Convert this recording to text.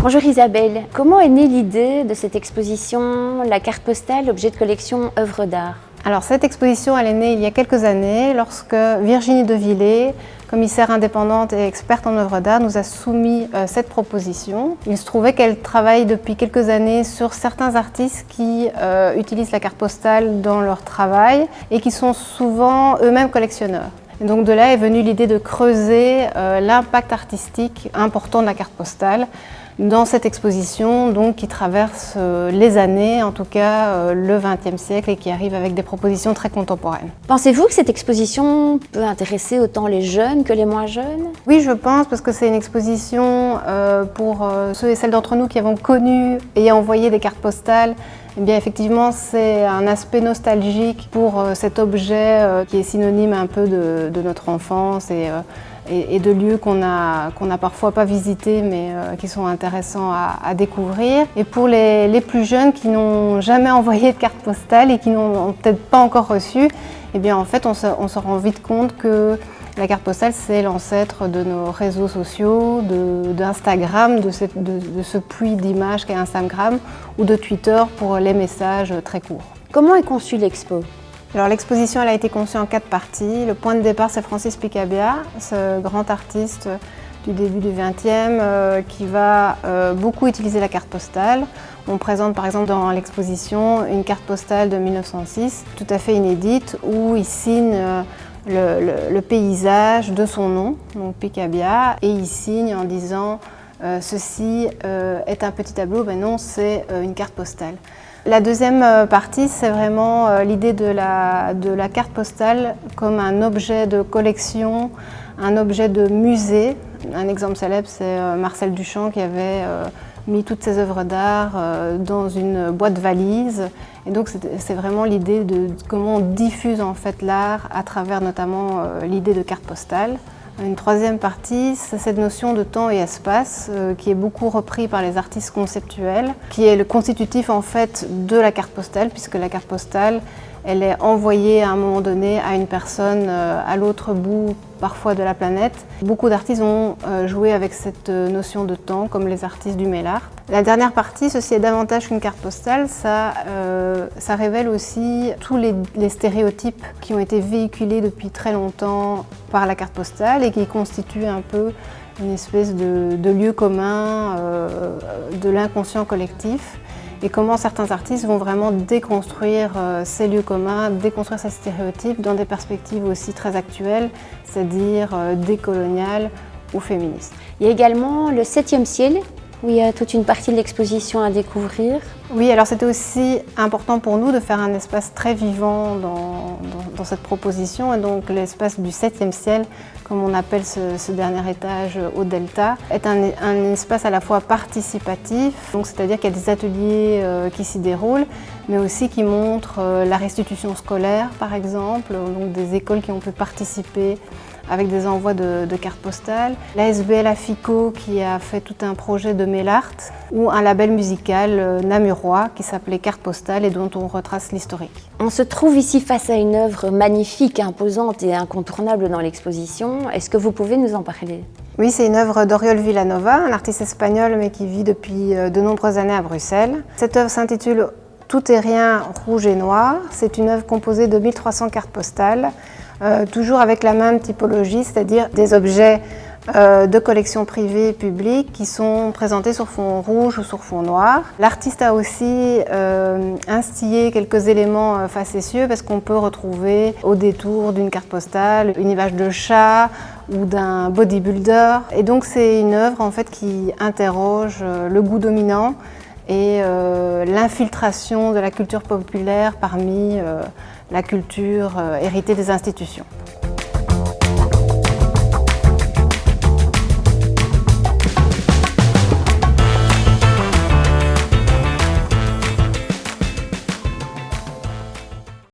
Bonjour Isabelle, comment est née l'idée de cette exposition, la carte postale, objet de collection, œuvre d'art? Alors cette exposition, elle est née il y a quelques années lorsque Virginie Devillé, commissaire indépendante et experte en œuvre d'art, nous a soumis cette proposition. Il se trouvait qu'elle travaille depuis quelques années sur certains artistes qui utilisent la carte postale dans leur travail et qui sont souvent eux-mêmes collectionneurs. Et donc de là est venue l'idée de creuser l'impact artistique important de la carte postale dans cette exposition donc, qui traverse les années, en tout cas le XXe siècle, et qui arrive avec des propositions très contemporaines. Pensez-vous que cette exposition peut intéresser autant les jeunes que les moins jeunes? Oui, je pense, parce que c'est une exposition pour ceux et celles d'entre nous qui avons connu et envoyé des cartes postales. Eh bien, effectivement, c'est un aspect nostalgique pour cet objet qui est synonyme un peu de notre enfance et de lieux qu'on n'a parfois pas visités mais qui sont intéressants à découvrir. Et pour les plus jeunes qui n'ont jamais envoyé de carte postale et qui n'ont peut-être pas encore reçu, eh bien en fait on se rend vite compte que la carte postale c'est l'ancêtre de nos réseaux sociaux, d'Instagram, de ce puits d'images qu'est Instagram, ou de Twitter pour les messages très courts. Comment est conçue l'expo? Alors l'exposition elle a été conçue en 4 parties. Le point de départ c'est Francis Picabia, ce grand artiste du début du XXe qui va beaucoup utiliser la carte postale. On présente par exemple dans l'exposition une carte postale de 1906, tout à fait inédite, où il signe le paysage de son nom, donc Picabia, et il signe en disant ceci est un petit tableau, ben non, c'est une carte postale. La deuxième partie, c'est vraiment l'idée de la carte postale comme un objet de collection, un objet de musée. Un exemple célèbre, c'est Marcel Duchamp qui avait mis toutes ses œuvres d'art dans une boîte valise. Et donc c'est vraiment l'idée de comment on diffuse en fait l'art à travers notamment l'idée de carte postale. Une troisième partie, c'est cette notion de temps et espace qui est beaucoup repris par les artistes conceptuels, qui est le constitutif en fait de la carte postale, puisque la carte postale, elle est envoyée à un moment donné à une personne à l'autre bout, parfois de la planète. Beaucoup d'artistes ont joué avec cette notion de temps, comme les artistes du mail art. La dernière partie, ceci est davantage qu'une carte postale, ça révèle aussi tous les stéréotypes qui ont été véhiculés depuis très longtemps par la carte postale et qui constituent un peu une espèce de lieu commun de l'inconscient collectif. Et comment certains artistes vont vraiment déconstruire ces lieux communs, déconstruire ces stéréotypes dans des perspectives aussi très actuelles, c'est-à-dire décoloniales ou féministes. Il y a également le 7e ciel, où il y a toute une partie de l'exposition à découvrir. Oui, alors c'était aussi important pour nous de faire un espace très vivant dans cette proposition, et donc l'espace du 7e ciel, comme on appelle ce dernier étage au Delta, est un espace à la fois participatif, c'est-à-dire qu'il y a des ateliers qui s'y déroulent, mais aussi qui montrent la restitution scolaire par exemple, donc des écoles qui ont pu participer avec des envois de cartes postales, la SBL Afico qui a fait tout un projet de mail art, ou un label musical namurois qui s'appelait Carte Postale et dont on retrace l'historique. On se trouve ici face à une œuvre magnifique, imposante et incontournable dans l'exposition. Est-ce que vous pouvez nous en parler? Oui, c'est une œuvre d'Oriol Villanova, un artiste espagnol mais qui vit depuis de nombreuses années à Bruxelles. Cette œuvre s'intitule Tout et rien, rouge et noir. C'est une œuvre composée de 1300 cartes postales, toujours avec la même typologie, c'est-à-dire des objets de collection privée et publique qui sont présentés sur fond rouge ou sur fond noir. L'artiste a aussi instillé quelques éléments facétieux parce qu'on peut retrouver au détour d'une carte postale une image de chat ou d'un bodybuilder. Et donc c'est une œuvre en fait qui interroge le goût dominant et l'infiltration de la culture populaire parmi la culture héritée des institutions.